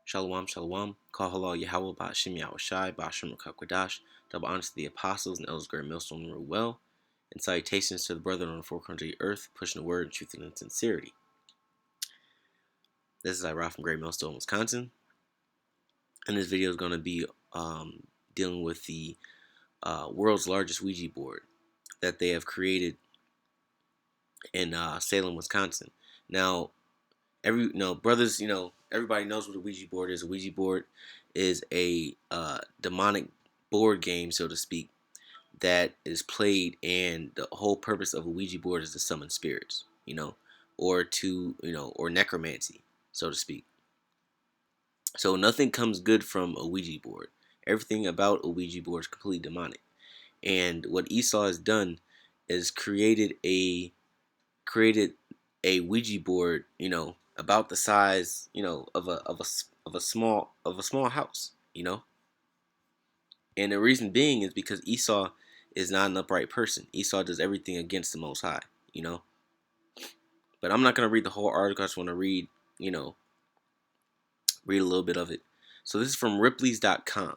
Shalom, shalom. Call halal Yahweh Ba'ashim Yahushai Ba'ashim Rakakwadash. Double honors to the apostles and elders, great millstone rule well. And salutations to the brethren on the four corners of the earth, pushing the word in truth and sincerity. This is Ira from Great Millstone, Wisconsin. And this video is going to be dealing with the world's largest Ouija board that they have created in Salem, Wisconsin. Now, brothers, everybody knows what a Ouija board is. A Ouija board is a demonic board game, so to speak, that is played, and the whole purpose of a Ouija board is to summon spirits, or necromancy, so to speak. So nothing comes good from a Ouija board. Everything about a Ouija board is completely demonic. And what Esau has done is created a Ouija board, about the size, of a small house, And the reason being is because Esau is not an upright person. Esau does everything against the Most High, But I'm not gonna read the whole article. I just want to read a little bit of it. So this is from Ripley's.com.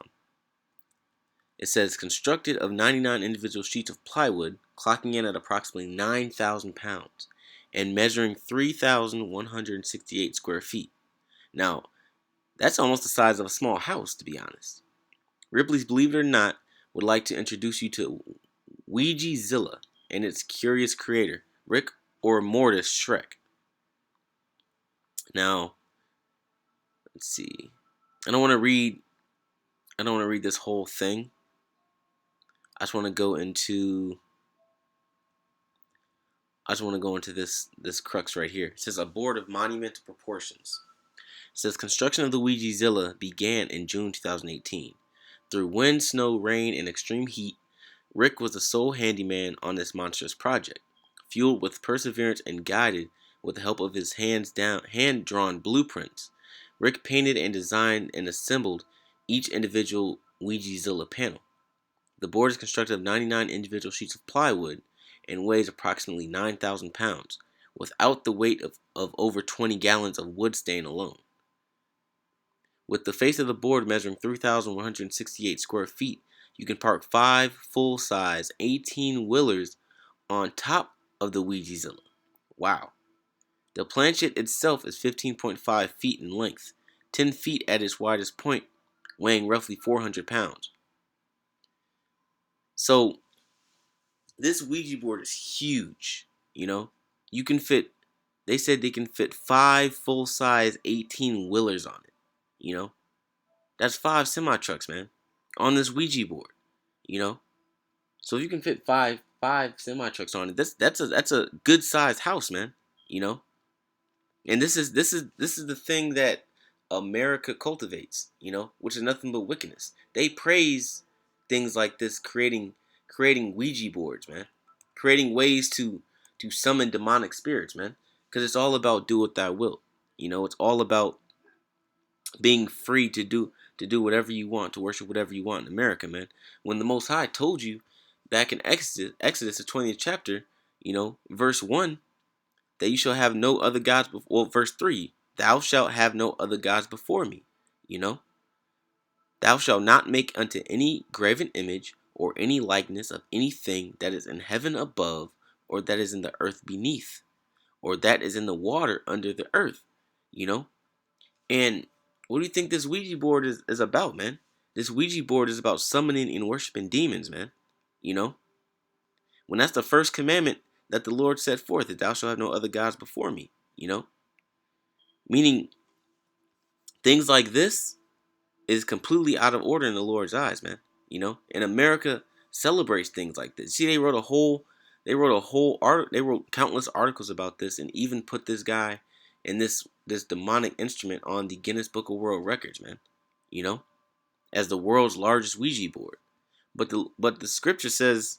It says, constructed of 99 individual sheets of plywood, clocking in at approximately 9,000 pounds, and measuring 3,168 square feet. Now, that's almost the size of a small house, to be honest. Ripley's, believe it or not, would like to introduce you to Ouijazilla and its curious creator, Rick or Mortis Shrek. Now, let's see. I don't want to read this whole thing. I just want to go into this crux right here. It says a board of monumental proportions. It says construction of the Ouijazilla began in June 2018. Through wind, snow, rain, and extreme heat, Rick was the sole handyman on this monstrous project. Fueled with perseverance and guided with the help of his hand-drawn blueprints, Rick painted and designed and assembled each individual Ouijazilla panel. The board is constructed of 99 individual sheets of plywood and weighs approximately 9,000 pounds, without the weight of over 20 gallons of wood stain alone. With the face of the board measuring 3,168 square feet, you can park 5 full-size 18-wheelers on top of the Ouijazilla. Wow. The planchette itself is 15.5 feet in length, 10 feet at its widest point, weighing roughly 400 pounds. So, this Ouija board is huge, You can fit, they said they can fit 5 full-size 18-wheelers on it, That's 5 semi-trucks, man, on this Ouija board, So if you can fit five semi-trucks on it, that's a good-sized house, man, And this is the thing that America cultivates, which is nothing but wickedness. They praise things like this, creating Ouija boards, man, creating ways to summon demonic spirits, man, because it's all about do what thou wilt. It's all about being free to do whatever you want, to worship whatever you want in America, man. When the Most High told you back in Exodus, the 20th chapter, verse 1, that you shall have no other gods before. Well, verse 3, thou shalt have no other gods before me. Thou shalt not make unto any graven image or any likeness of anything that is in heaven above, or that is in the earth beneath, or that is in the water under the earth. And what do you think this Ouija board is about, man? This Ouija board is about summoning and worshiping demons, man. When that's the first commandment that the Lord set forth, that thou shalt have no other gods before me, Meaning, things like this is completely out of order in the Lord's eyes, man. And America celebrates things like this. See, they wrote countless articles about this, and even put this guy and this demonic instrument on the Guinness Book of World Records, man. As the world's largest Ouija board. But the scripture says,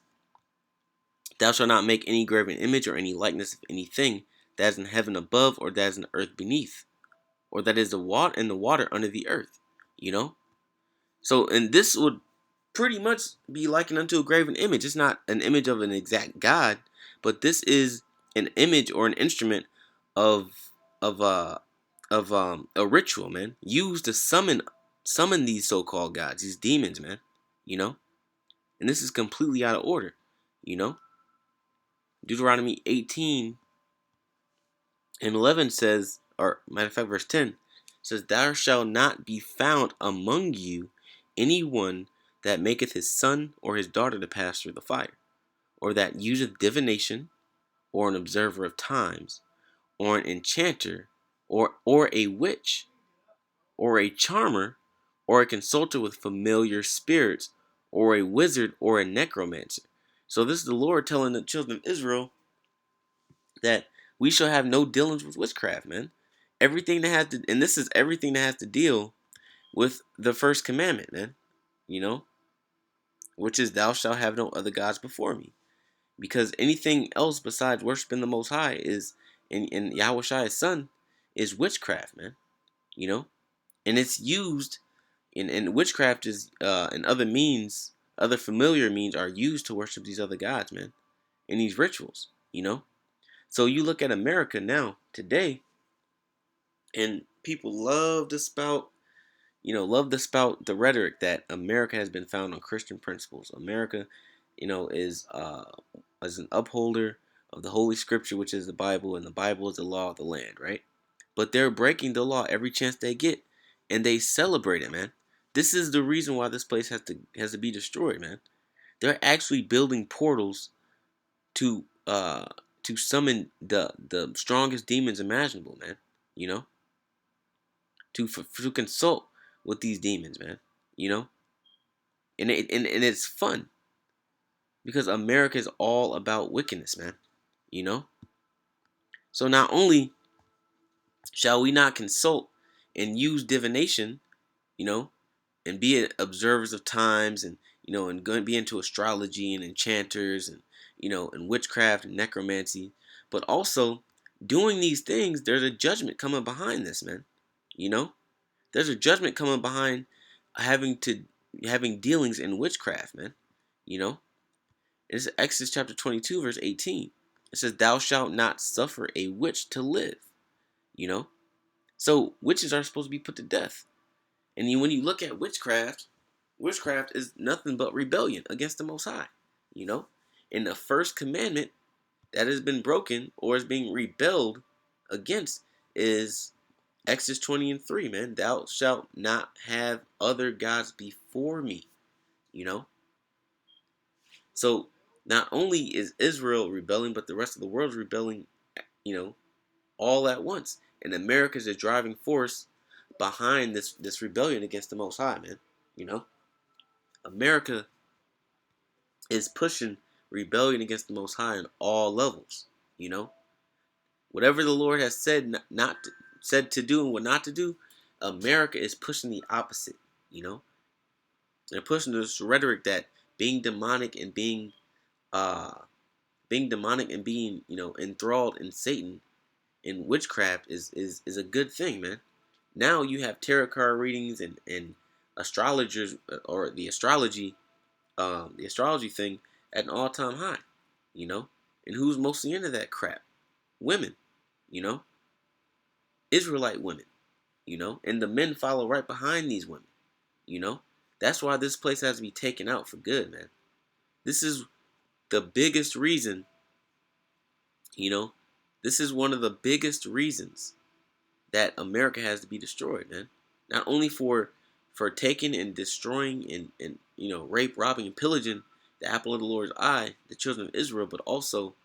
thou shalt not make any graven image or any likeness of anything that is in heaven above, or that is in the earth beneath, or that is in the water under the earth. So, and this would pretty much be likened unto a graven image. It's not an image of an exact God, but this is an image or an instrument of a ritual, man, used to summon these so-called gods, these demons, man. You know, and this is completely out of order. You know, Deuteronomy 18 and 11 says, or matter of fact, verse 10 says, "There shall not be found among you anyone that maketh his son or his daughter to pass through the fire, or that useth divination, or an observer of times, or an enchanter, or a witch, or a charmer, or a consulter with familiar spirits, or a wizard, or a necromancer." So this is the Lord telling the children of Israel that we shall have no dealings with witchcraft, man. Everything that has to, and this is everything that has to deal with the first commandment, man. You know, which is, "Thou shalt have no other gods before me." Because anything else besides worshiping the Most High is, in Yahweh Shai's son, is witchcraft, man. You know, and it's used in witchcraft is and other means, other familiar means are used to worship these other gods, man, in these rituals. You know, so you look at America now today, and people love to spout the rhetoric that America has been found on Christian principles. America, is as an upholder of the Holy Scripture, which is the Bible, and the Bible is the law of the land, right? But they're breaking the law every chance they get, and they celebrate it, man. This is the reason why this place has to be destroyed, man. They're actually building portals to to summon the strongest demons imaginable, man. You know, to consult with these demons, man. You know, and it's fun because America is all about wickedness, man. You know, so not only shall we not consult and use divination, you know, and be observers of times, and and be into astrology and enchanters, and and witchcraft and necromancy, but also doing these things, there's a judgment coming behind this, man. You know, there's a judgment coming behind having dealings in witchcraft, man. You know, it's Exodus chapter 22 verse 18. It says, "Thou shalt not suffer a witch to live." You know, so witches are supposed to be put to death. And when you look at witchcraft is nothing but rebellion against the Most High. You know, and the first commandment that has been broken or is being rebelled against is Exodus 20 and 3, man. "Thou shalt not have other gods before me." You know, so not only is Israel rebelling, but the rest of the world is rebelling. You know, all at once, and America is the driving force behind this rebellion against the Most High, man. You know, America is pushing rebellion against the Most High on all levels. You know, whatever the Lord has said to do and what not to do, America is pushing the opposite. You know, they're pushing this rhetoric that being demonic and uh being enthralled in Satan and witchcraft is a good thing, man. Now you have tarot card readings and astrologers, or the astrology thing at an all-time high. You know, and who's mostly into that crap? Women. You know, Israelite women. You know, and the men follow right behind these women. You know, that's why this place has to be taken out for good, man. This is the biggest reason. You know, this is one of the biggest reasons that America has to be destroyed, man. Not only for taking and destroying and rape, robbing, and pillaging the apple of the Lord's eye, the children of Israel, but also,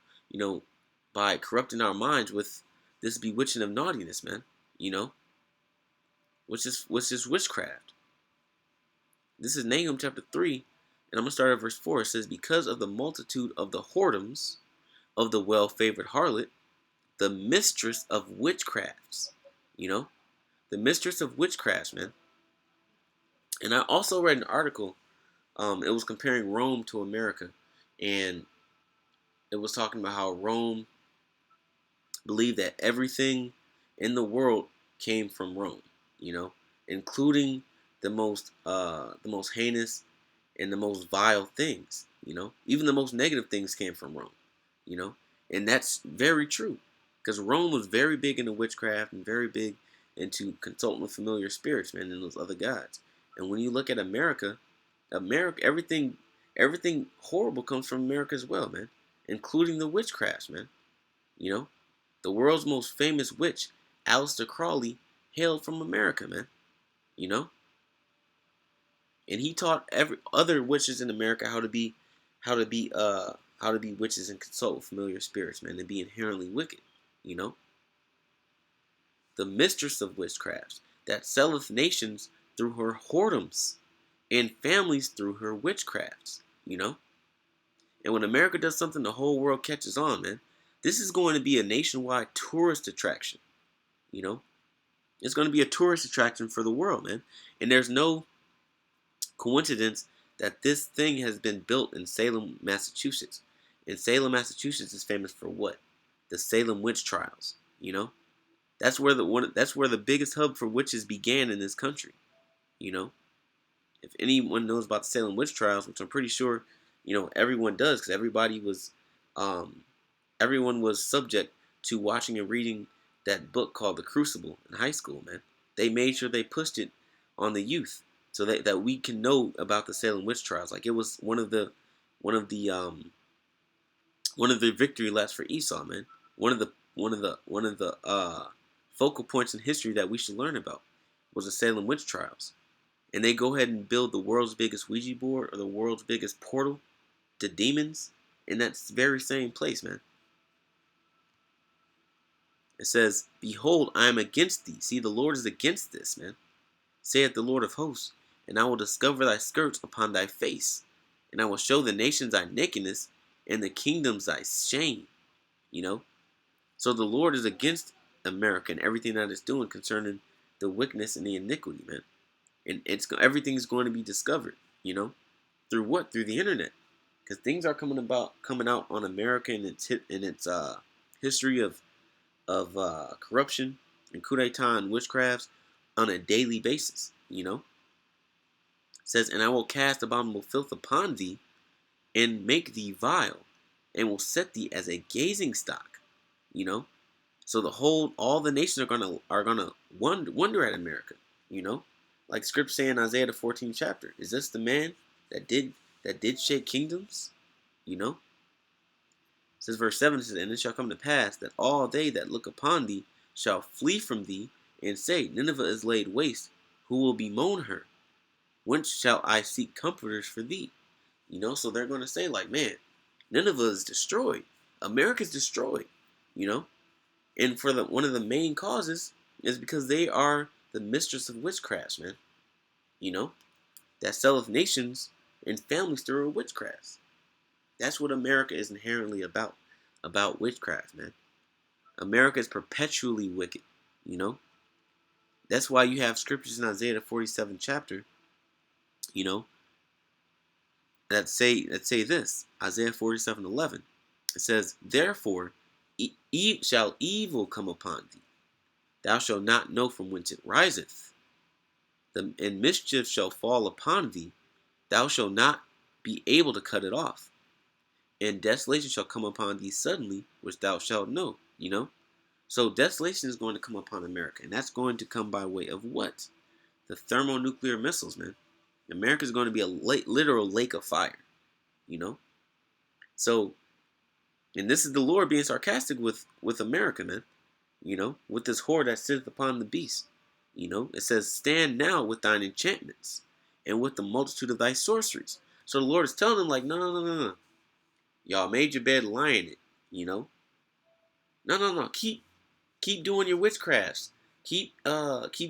by corrupting our minds with this bewitching of naughtiness, man. You know, which is witchcraft. This is Nahum chapter 3, and I'm gonna start at verse 4. It says, "Because of the multitude of the whoredoms of the well-favored harlot, the mistress of witchcrafts." You know, the mistress of witchcrafts, man. And I also read an article. It was comparing Rome to America, and it was talking about how Rome believed that everything in the world came from Rome. You know, including the most heinous and the most vile things. You know, even the most negative things came from Rome. You know, and that's very true, because Rome was very big into witchcraft and very big into consulting with familiar spirits, man, and those other gods. And when you look at America, everything horrible comes from America as well, man, including the witchcrafts, man. You know, the world's most famous witch, Aleister Crowley, hailed from America, man. You know, and he taught every other witches in America how to be witches and consult with familiar spirits, man, and be inherently wicked. You know, the mistress of witchcrafts that selleth nations through her whoredoms and families through her witchcrafts. You know, and when America does something, the whole world catches on, man. This is going to be a nationwide tourist attraction. You know, it's going to be a tourist attraction for the world, man. And there's no coincidence that this thing has been built in Salem, Massachusetts. And Salem, Massachusetts is famous for what? The Salem witch trials. You know, that's where the biggest hub for witches began in this country. You know, if anyone knows about the Salem witch trials, which I'm pretty sure, everyone does, because um, everyone was subject to watching and reading that book called The Crucible in high school. Man, they made sure they pushed it on the youth so that we can know about the Salem witch trials. Like, it was one of the one of the victory laps for Esau, man. One of the focal points in history that we should learn about was the Salem witch trials. And they go ahead and build the world's biggest Ouija board, or the world's biggest portal to demons in that very same place, man. It says, "Behold, I am against thee." See, the Lord is against this, man. "Saith the Lord of hosts, and I will discover thy skirts upon thy face, and I will show the nations thy nakedness, and the kingdoms thy shame." You know? So the Lord is against America and everything that it's doing concerning the wickedness and the iniquity, man. And everything's going to be discovered, through what? Through the internet. Because things are coming out on America and its history of corruption and coup d'etat and witchcrafts on a daily basis. It says, "And I will cast abominable filth upon thee, and make thee vile, and will set thee as a gazing stock." So all the nations are gonna wonder at America. Like Scripture saying in Isaiah the 14th chapter, is this the man that did shake kingdoms? It says verse 7, it says, "And it shall come to pass that all they that look upon thee shall flee from thee, and say, Nineveh is laid waste. Who will bemoan her? Whence shall I seek comforters for thee?" So they're going to say, like, man, Nineveh is destroyed. America's destroyed. And for one of the main causes is because they are the mistress of witchcrafts, man. That selleth nations and families through her witchcrafts. That's what America is inherently about witchcraft, man. America is perpetually wicked. That's why you have scriptures in Isaiah the 47th chapter, that say this. Isaiah 47:11. It says, "Therefore shall evil come upon thee. Thou shalt not know from whence it riseth. And mischief shall fall upon thee. Thou shalt not be able to cut it off. And desolation shall come upon thee suddenly, which thou shalt know." So desolation is going to come upon America. And that's going to come by way of what? The thermonuclear missiles, man. America is going to be a literal lake of fire. So, and this is the Lord being sarcastic with America, man. With this whore that sitteth upon the beast. It says, "Stand now with thine enchantments, and with the multitude of thy sorceries." So the Lord is telling them, like, no. Y'all made your bed, lie in it. No. Keep doing your witchcrafts. Keep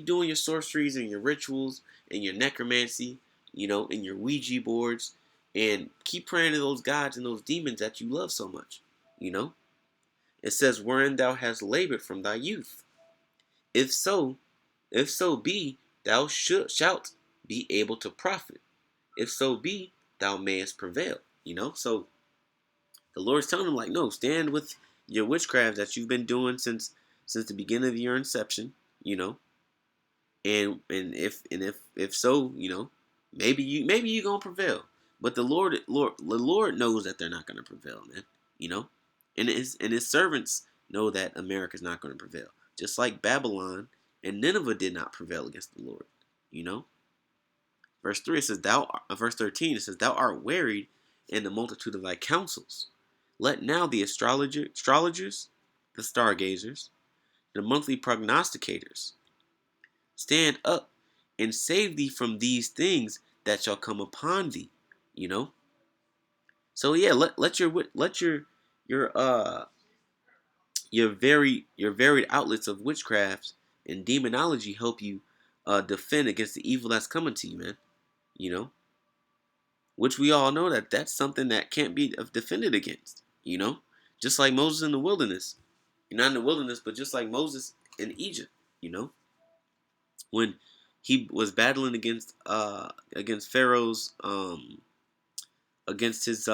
doing your sorceries and your rituals and your necromancy, and your Ouija boards, and keep praying to those gods and those demons that you love so much. It says, "Wherein thou hast labored from thy youth. If so be, thou shalt be able to profit. If so be, thou mayest prevail." So the Lord's telling them, like, no, stand with your witchcraft that you've been doing since the beginning of your inception. And if so, maybe you gonna prevail. But the Lord knows that they're not gonna prevail, man. And his servants know that America's not gonna prevail. Just like Babylon and Nineveh did not prevail against the Lord. You know, verse 3 it says, verse 13 it says, "Thou art wearied in the multitude of thy counsels. Let now the astrologers, the stargazers, the monthly prognosticators stand up and save thee from these things that shall come upon thee." You know, so yeah, let your varied outlets of witchcraft and demonology help you defend against the evil that's coming to you, man. You know, which we all know that that's something that can't be defended against. You know, just like Moses in the wilderness. You're not in the wilderness, but just like Moses in Egypt. You know, when he was battling against Pharaoh's against his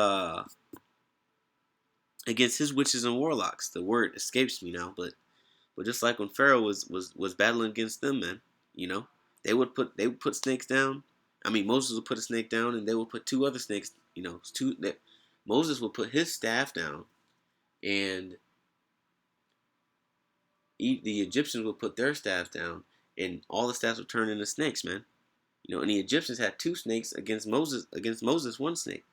against his witches and warlocks. The word escapes me now, but just like when Pharaoh was battling against them, man, you know, they would put snakes down. I mean, Moses would put a snake down, and they would put two other snakes. You know, two that Moses would put his staff down, and the Egyptians would put their staffs down, and all the staffs would turn into snakes, man. You know, and the Egyptians had two snakes against Moses. Against Moses, one snake.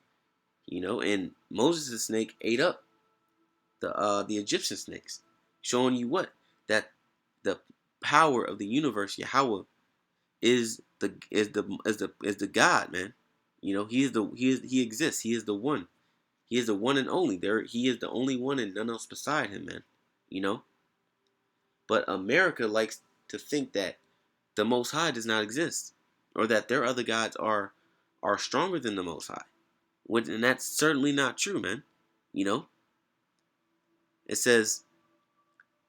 You know, and Moses' snake ate up the Egyptian snakes, showing you what that the power of the universe, Yahweh, is the God, man. You know, he exists. He is the one. He is the one and only. He is the only one and none else beside him, man. You know, but America likes to think that the Most High does not exist, or that their other gods are stronger than the Most High. And that's certainly not true, man. You know, it says,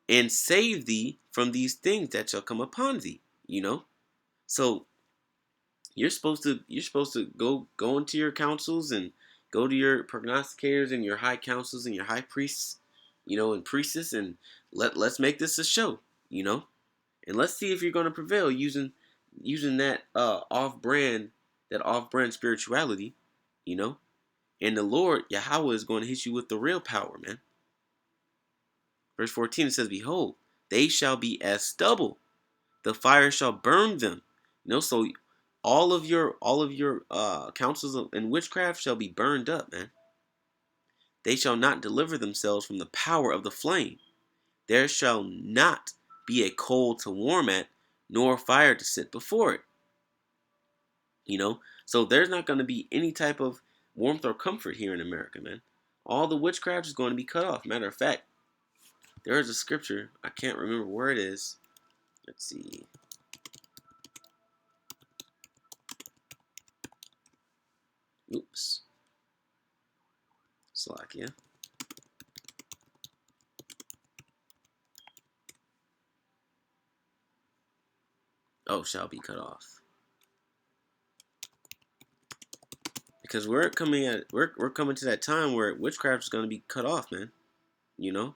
"And save thee from these things that shall come upon thee." You know, so you're supposed to go into your councils and go to your prognosticators and your high councils and your high priests, you know, and priestess, and let's make this a show, you know, and let's see if you're going to prevail using that off brand spirituality, you know, and the Lord Yahweh is going to hit you with the real power, man. Verse 14 it says, "Behold, they shall be as stubble; the fire shall burn them." You know, so all of your counsels in witchcraft shall be burned up, man. They shall not deliver themselves from the power of the flame. There shall not be a coal to warm at, nor fire to sit before it. You know, so there's not going to be any type of warmth or comfort here in America, man. All the witchcraft is going to be cut off. Matter of fact, there is a scripture, I can't remember where it is. Let's see. Oops. Slovakia. Oh, shall be cut off. Because we're coming to that time where witchcraft is going to be cut off, man. You know.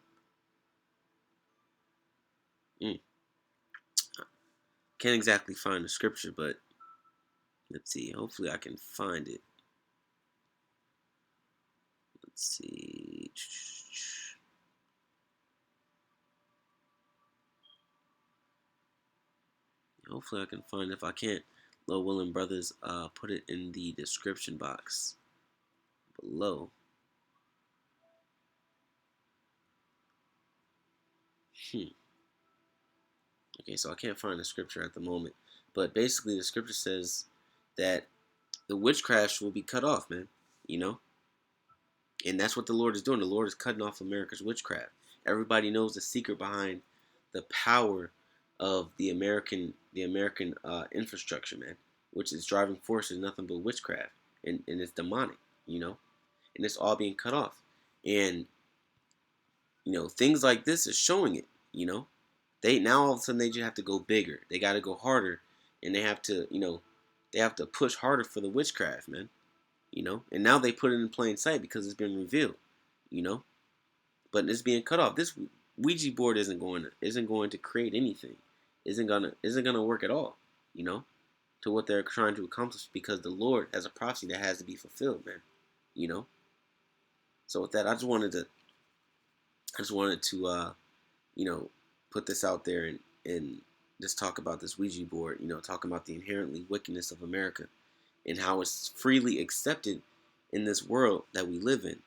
Mm. Can't exactly find the scripture, but let's see. Hopefully, I can find it. Let's see. Hopefully, I can find it. If I can't, Low Willing Brothers, put it in the description box below. Okay, so I can't find the scripture at the moment, but basically, the scripture says that the witchcraft will be cut off, man. You know, and that's what the Lord is doing. The Lord is cutting off America's witchcraft. Everybody knows the secret behind the power of the American infrastructure, man. Which is driving force is nothing but witchcraft, and it's demonic, you know, and it's all being cut off, and you know things like this is showing it. You know, they now all of a sudden they just have to go bigger. They got to go harder, and they have to push harder for the witchcraft, man. You know, and now they put it in plain sight because it's been revealed. You know, but it's being cut off. This Ouija board isn't going to create anything. Isn't gonna work at all. You know, to what they're trying to accomplish because the Lord has a prophecy that has to be fulfilled, man. You know. So with that, I just wanted to you know, put this out there and just talk about this Ouija board, talking about the inherently wickedness of America and how it's freely accepted in this world that we live in,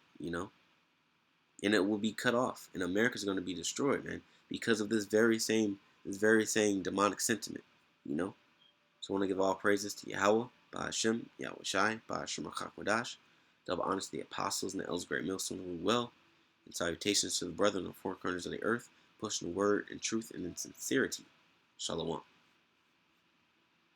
and it will be cut off, and America's going to be destroyed, man, because of this very same demonic sentiment, you know. So I want to give all praises to Yahweh, Ba'Hashem, Yahweh Shai, Ba'Hashem HaKakwadash, double honors to the apostles and the elders, great millstone who well, and salutations to the brethren in the four corners of the earth, pushing the word and truth and in sincerity. Shalom.